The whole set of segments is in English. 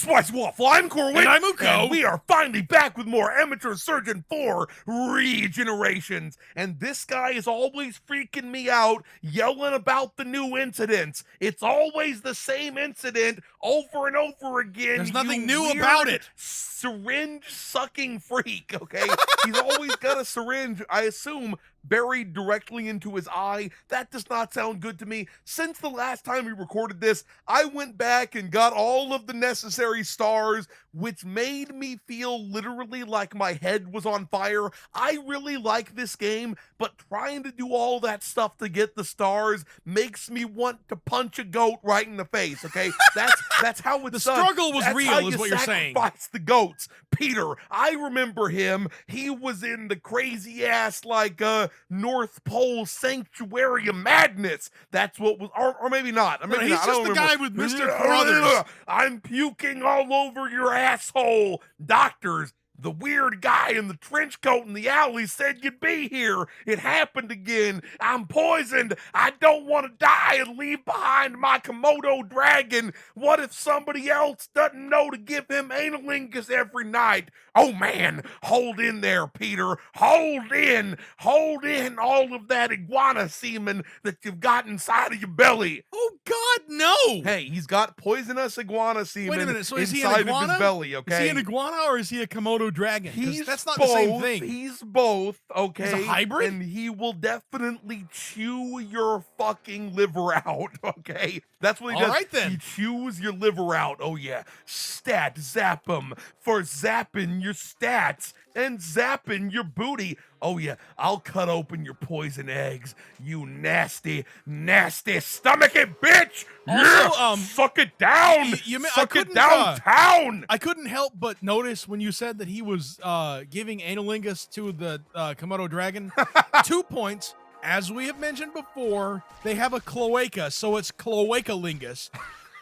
Spice Waffle, I'm Corwin. And I'm Uko. And we are finally back with more Amateur Surgeon 4 Regenerations. And this guy is always freaking me out, yelling about the new incidents. It's always the same incident over and over again. There's nothing new about it. Syringe sucking freak, okay? He's always got a syringe, I assume, buried directly into his eye. That does not sound good to me. Since the last time we recorded this, I went back and got all of the necessary stars, which made me feel literally like my head was on fire. I really like this game, but trying to do all that stuff to get the stars makes me want to punch a goat right in the face, okay? That's how it's The done. struggle was That's real, how is you what you're saying. sacrifice the goats. Peter, I remember him. He was in the crazy ass North Pole Sanctuary of Madness. That's what was, or maybe not. Maybe he's not. just the guy with Mr. Carruthers. I'm puking all over your asshole. Doctors, the weird guy in the trench coat in the alley said you'd be here. It happened again. I'm poisoned. I don't want to die and leave behind my Komodo dragon. What if somebody else doesn't know to give him analingus every night? Oh man, hold in there, Peter. Hold in all of that iguana semen that you've got inside of your belly. Oh God, no! Hey, he's got poisonous iguana semen. Wait a minute, so is he an inside iguana? of his belly, okay? Is he an iguana or is he a Komodo dragon? That's not both, the same thing. He's both, okay? He's a hybrid? And he will definitely chew your fucking liver out, okay? That's what he does. All right, then. He chews your liver out. Oh, yeah. Stat zap him for zapping your stats and zapping your booty. Oh, yeah. I'll cut open your poison eggs, you nasty, nasty stomachy bitch. Also, yeah! Suck it down. Suck it downtown. I couldn't help but notice when you said that he was giving analingus to the Komodo dragon. 2 points. As we have mentioned before, they have a cloaca, so it's cloacalingus.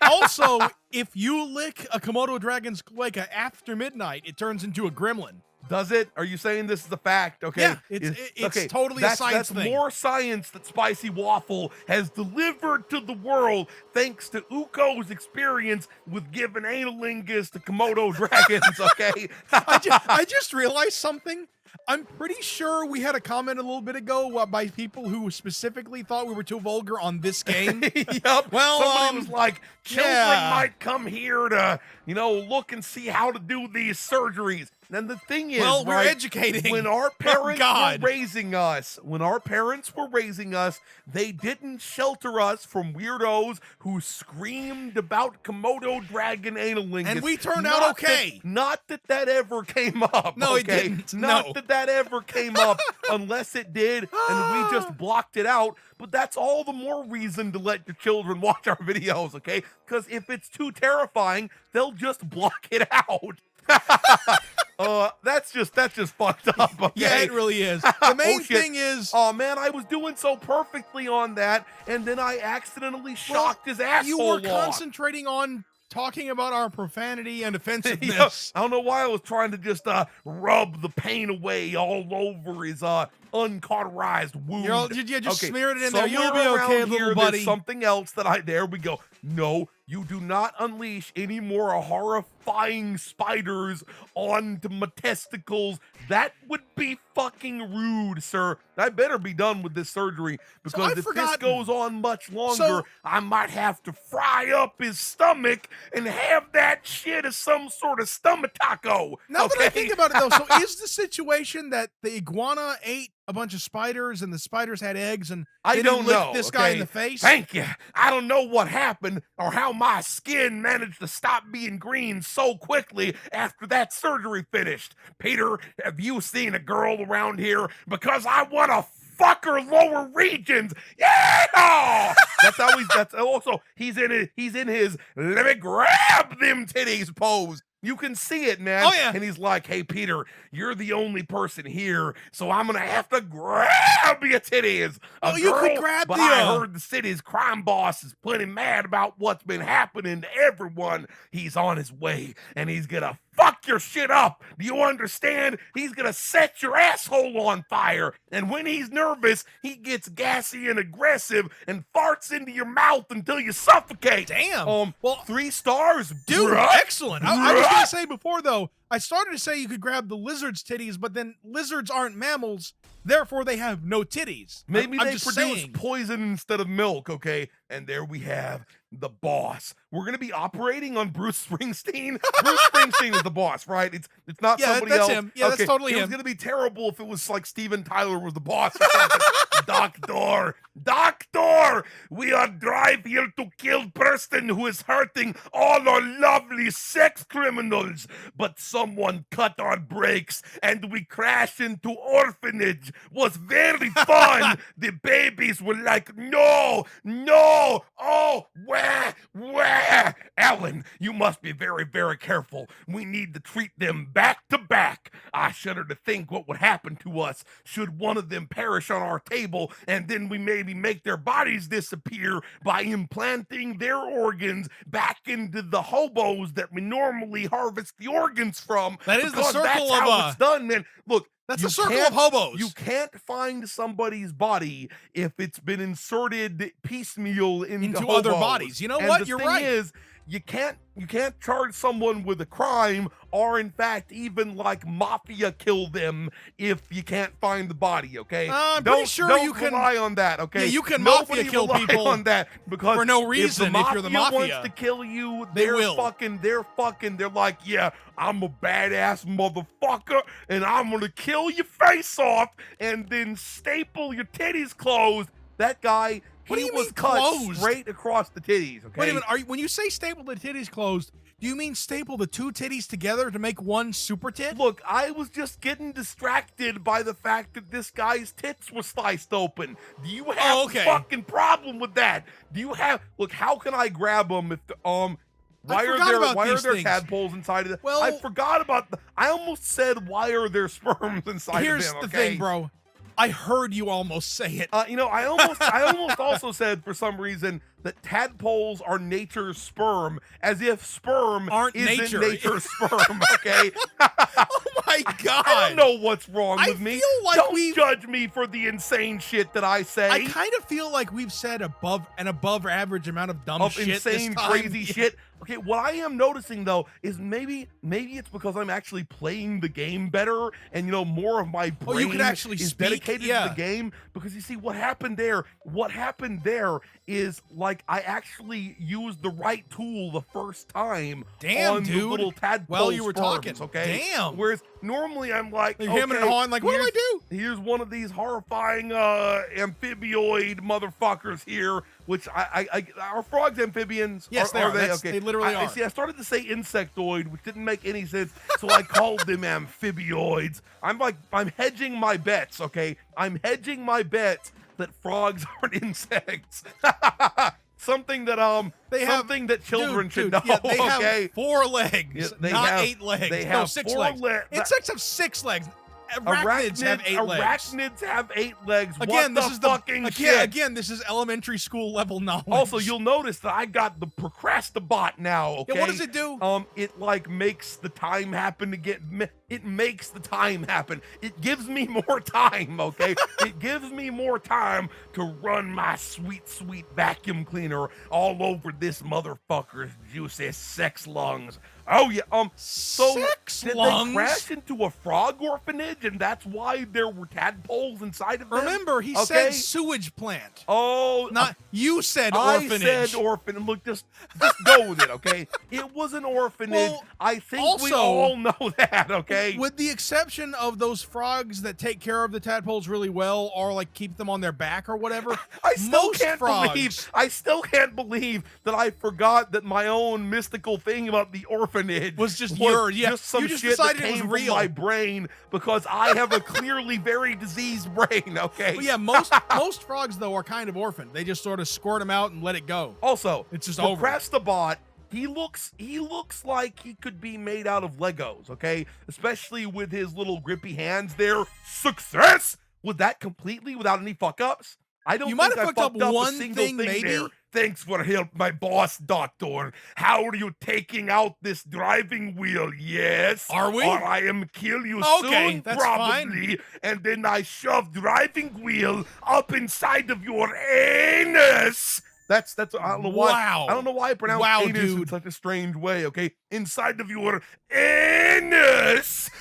Also, if you lick a Komodo dragon's cloaca after midnight, it turns into a gremlin. Does it? Are you saying this is a fact? Okay. Yeah, it's totally a science thing. That's more science that Spicy Waffle has delivered to the world thanks to Uko's experience with giving analingus to Komodo dragons, okay? I just realized something. I'm pretty sure we had a comment a little bit ago by people who specifically thought we were too vulgar on this game. Yep. Well, somebody was like, children yeah. might come here to, look and see how to do these surgeries. And the thing is, well, we're educating. When our parents were raising us, they didn't shelter us from weirdos who screamed about Komodo dragon analingus. And we turned out okay. Not that ever came up. No, okay? it didn't. Not that ever came up, unless it did, and we just blocked it out. But that's all the more reason to let your children watch our videos, okay? Because if it's too terrifying, they'll just block it out. That's just fucked up, okay? Yeah, it really is. The main thing is... Oh, man, I was doing so perfectly on that, and then I accidentally shocked his asshole. You were concentrating on talking about our profanity and offensiveness. I don't know why I was trying to just rub the pain away all over his uncauterized wound. You just okay, smeared it in there. Somewhere You'll be okay, around little here, buddy. There's something else that there we go. No, you do not unleash any more horrifying spiders onto my testicles. That would be fucking rude, sir. I better be done with this surgery, because if this goes on much longer, I might have to fry up his stomach and have that shit as some sort of stomach taco. Now that I think about it, though, so is the situation that the iguana ate a bunch of spiders and the spiders had eggs and I don't know. This guy in the face? Thank you. I don't know what happened or how my skin managed to stop being green so quickly after that surgery finished. Peter, have you seen a girl around here? Because I want to fuck her lower regions. Yeah! That's also he's in his let me grab them titties pose. You can see it, man. Oh, yeah. And he's like, hey, Peter, you're the only person here, so I'm going to have to grab your titties. You could grab but I heard the city's crime boss is plenty mad about what's been happening to everyone. He's on his way, and he's going to fuck your shit up. Do you understand? He's gonna set your asshole on fire. And when he's nervous, he gets gassy and aggressive and farts into your mouth until you suffocate. Damn. Well, 3 stars, dude, bruh. excellent. I was gonna say before though, I started to say you could grab the lizard's titties, but then lizards aren't mammals, therefore they have no titties. Maybe I'm they just produce saying. poison instead of milk, okay? And there we have the boss. We're gonna be operating on Bruce Springsteen. Bruce Springsteen is the boss, right? It's not somebody that's else. him. Yeah, that's totally It him. was gonna be terrible if it was like Steven Tyler was the boss or something. Doctor, we are drive here to kill person who is hurting all our lovely sex criminals. But someone cut our brakes and we crashed into orphanage. Was very fun. The babies were like, no, oh, wah. Alan, you must be very, very careful. We need to treat them back to back. I shudder to think what would happen to us should one of them perish on our table, and then we maybe make their bodies disappear by implanting their organs back into the hobos that we normally harvest the organs from. That is the because circle that's of how it's done, man. Look, that's you a circle can't- of hobos. You can't find somebody's body if it's been inserted piecemeal into other hobos. bodies. You know And what? the You're thing right. Is you can't charge someone with a crime or in fact even like mafia kill them if you can't find the body, okay? I'm pretty sure don't you can rely on that, okay? Yeah, you can Nobody mafia kill rely people on that because for no reason if you're the wants mafia. to kill you, They they're will. they're like, yeah, I'm a badass motherfucker and I'm gonna kill your face off and then staple your titties closed. That guy, What do he you was mean cut closed? straight across the titties, okay? Wait a minute. When you say staple the titties closed, do you mean staple the 2 titties together to make one super tit? Look, I was just getting distracted by the fact that this guy's tits were sliced open. Do you have a fucking problem with that? Do you have? Look, how can I grab them if the, why are there tadpoles inside of it? Well, I forgot about I almost said why are there sperms inside Here's of them? the Okay? thing, bro. I heard you almost say it. You know, I almost also said for some reason that tadpoles are nature's sperm, as if sperm Aren't isn't nature. nature's sperm. Okay. Oh my god! I don't know what's wrong I with me. feel like Don't judge me for the insane shit that I say. I kind of feel like we've said above average amount of dumb shit insane, this time. crazy shit. Okay, what I am noticing though is maybe it's because I'm actually playing the game better, and you know more of my brain you can actually is speak? dedicated Yeah. to the game. Because you see, what happened there is like I actually used the right tool the first time. Damn, on dude. the little tadpole Well, you were sperms, talking. Okay. Damn. Whereas normally I'm like, You're hemming and hawing like, what do I do? Here's one of these horrifying amphibioid motherfuckers here, which are frogs amphibians? Yes, they are. They literally are. See, I started to say insectoid, which didn't make any sense, so I called them amphibioids. I'm hedging my bets, okay? I'm hedging my bets that frogs aren't insects. Something that children should know. Yeah, they okay? have 4 legs, Yeah, not 8 legs. They no, have 6 4 legs. legs. Insects have 6 legs. Arachnids have 8 legs. Arachnids have 8 legs. Again, what this is fucking the shit? again, this is elementary school level knowledge. Also, you'll notice that I got the procrastabot now, okay? Yeah, what does it do? It like makes the time happen to get it makes the time happen. It gives me more time, okay? It gives me more time to run my sweet, sweet vacuum cleaner all over this motherfucker's juicy sex lungs. Oh yeah, so sex did lungs? they crash into a frog orphanage and that's why there were tadpoles inside of them? Remember, he Okay? said sewage plant. Oh, Not you said I orphanage. said orphan. Look, just go with it, okay? It was an orphanage. Well, I think we also, all know that, okay? With the exception of those frogs that take care of the tadpoles really well, or like keep them on their back or whatever, I still most can't frogs, believe. I still can't believe that I forgot that my own mystical thing about the orphanage was just yours. Yeah, just some you just shit that decided it was came from real. my brain because I have a clearly very diseased brain. Okay. But yeah, most frogs though are kind of orphaned. They just sort of squirt them out and let it go. Also, It's just the over. Crastabot, he looks like he could be made out of Legos, okay? Especially with his little grippy hands there. Success! Was that completely without any fuck ups? I don't You think might have I fucked up a one single thing, maybe. there. Thanks for help, my boss, doctor. How are you taking out this driving wheel? Yes. Are we? Or I am kill you Okay, soon, that's probably. And then I shove driving wheel up inside of your anus. That's I don't know why. Wow. I don't know why I pronounce Wow, anus in dude. such a strange way. Okay, inside of your anus.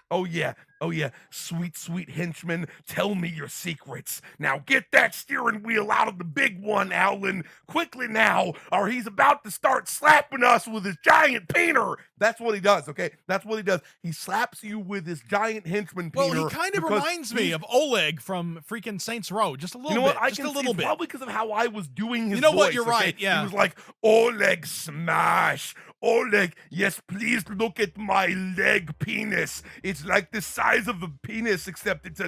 Oh yeah. Oh yeah, sweet, sweet henchman, tell me your secrets. Now get that steering wheel out of the big one, Alan, quickly now, or he's about to start slapping us with his giant peener. That's what he does, okay? That's what he does. He slaps you with his giant henchman peener. Well, he kind of because reminds me of Oleg from freaking Saints Row, just a little you know bit, what? I just can a see little it's bit. probably because of how I was doing his You know what? voice, You're okay? right, yeah. He was like, Oleg smash. Oleg, yes, please look at my leg penis. It's like the size of a penis, except it's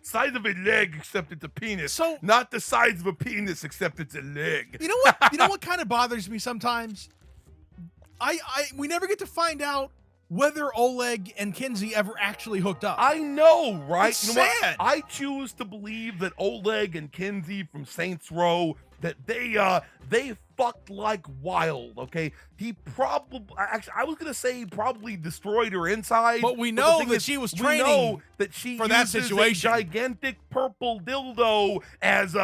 size of a leg, except it's a penis. So- not the size of a penis, except it's a leg. You know what? You know what kind of bothers me sometimes? We never get to find out whether Oleg and Kinsey ever actually hooked up. I know, right? It's you know sad. What? I choose to believe that Oleg and Kinsey from Saints Row, that they fucked like wild, okay? He probably, actually, I was gonna say he probably destroyed her inside. But we the know thing that is, she was we training know that she for that uses situation. a gigantic purple dildo as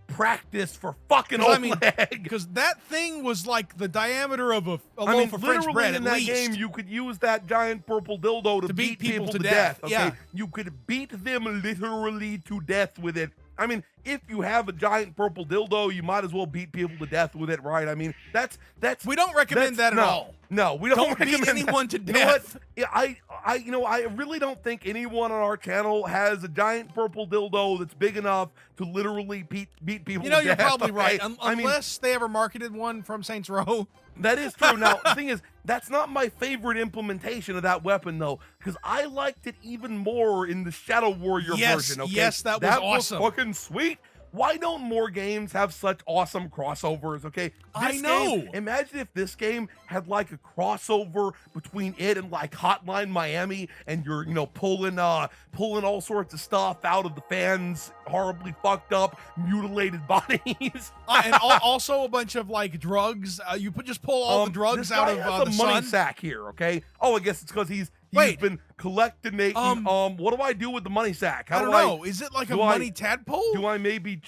practice for fucking 'Cause, Oleg. because that thing was like the diameter of a I mean, loaf of French literally bread in at that least. game, you could use that giant purple dildo to beat people to death. Okay, yeah. you could beat them literally to death with it. I mean, if you have a giant purple dildo, you might as well beat people to death with it, right? I mean, that's We don't recommend that at all. No, we don't Don't beat recommend anyone to that. You know what? death. Yeah, I really don't think anyone on our channel has a giant purple dildo that's big enough to literally beat people You know, to you're death. probably right. okay? I mean, Unless they ever marketed one from Saints Row. that is true. Now, the thing is, that's not my favorite implementation of that weapon, though, because I liked it even more in the Shadow Warrior Yes, version. Okay? yes, that was awesome. fucking sweet. Why don't more games have such awesome crossovers? Okay, I This know. game, imagine if this game had like a crossover between it and like Hotline Miami, and you're pulling all sorts of stuff out of the fans' horribly fucked up, mutilated bodies. And also a bunch of like drugs. You just pull all the drugs this out guy of has the a money sun. sack here. Okay. Oh, I guess it's because he's Wait. been collecting. What do I do with the money sack? How I don't know. Is it like a do I- money tadpole? Do I maybe?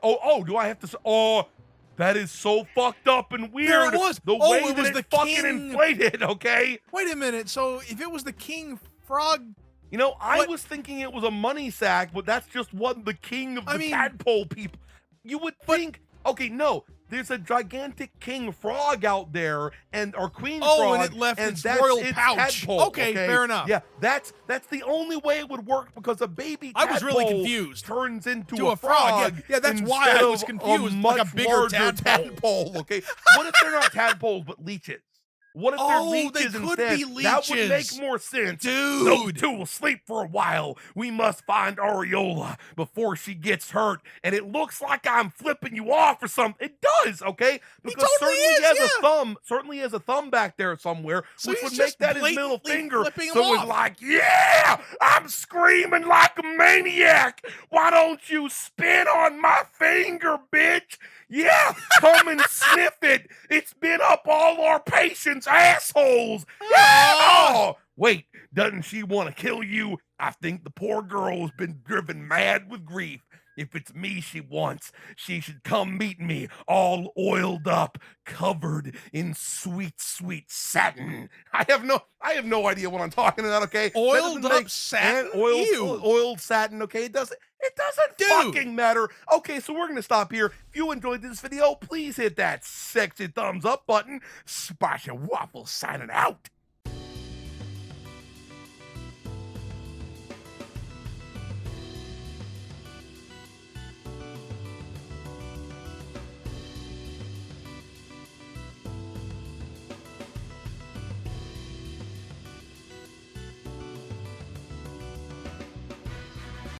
Do I have to? Oh, that is so fucked up and weird. There it was. The Oh, way it that was it the fucking king- inflated. Okay. Wait a minute. So if it was the king frog, I What? was thinking it was a money sack, but that's just what the king of the I mean- tadpole people. You would think. Okay, no. There's a gigantic king frog out there, or queen frog, and it left its that's royal its pouch. tadpole, Okay, fair enough. Yeah, that's the only way it would work, because a baby I was really tadpole confused. turns into To a a frog. frog. Yeah, that's why instead I was of confused, much like a bigger larger tadpole. Okay, what if they're not tadpoles but leeches? What if they're Oh, they leeches could instead? be That would make leeches. more sense. Those dude. two will sleep for a while. We must find Areola before she gets hurt. And it looks like I'm flipping you off or something. It does, okay? Because totally certainly is, he has yeah. a thumb. Certainly he has a thumb back there somewhere, So which he's would make just that his middle blatantly finger. flipping him So it's off. like, yeah, I'm screaming like a maniac. Why don't you spin on my finger, bitch? Yeah, come and sniff it. It's been up all our patients' assholes. Yeah. Oh, wait, doesn't she want to kill you? I think the poor girl has been driven mad with grief. If it's me she wants, she should come meet me, all oiled up, covered in sweet, sweet satin. I have no idea what I'm talking about. Okay, That Oiled doesn't up make- satin? and Ew. oiled satin. Okay, it doesn't Dude. fucking matter. Okay, so we're gonna stop here. If you enjoyed this video, please hit that sexy thumbs up button. Spicy Waffle signing out.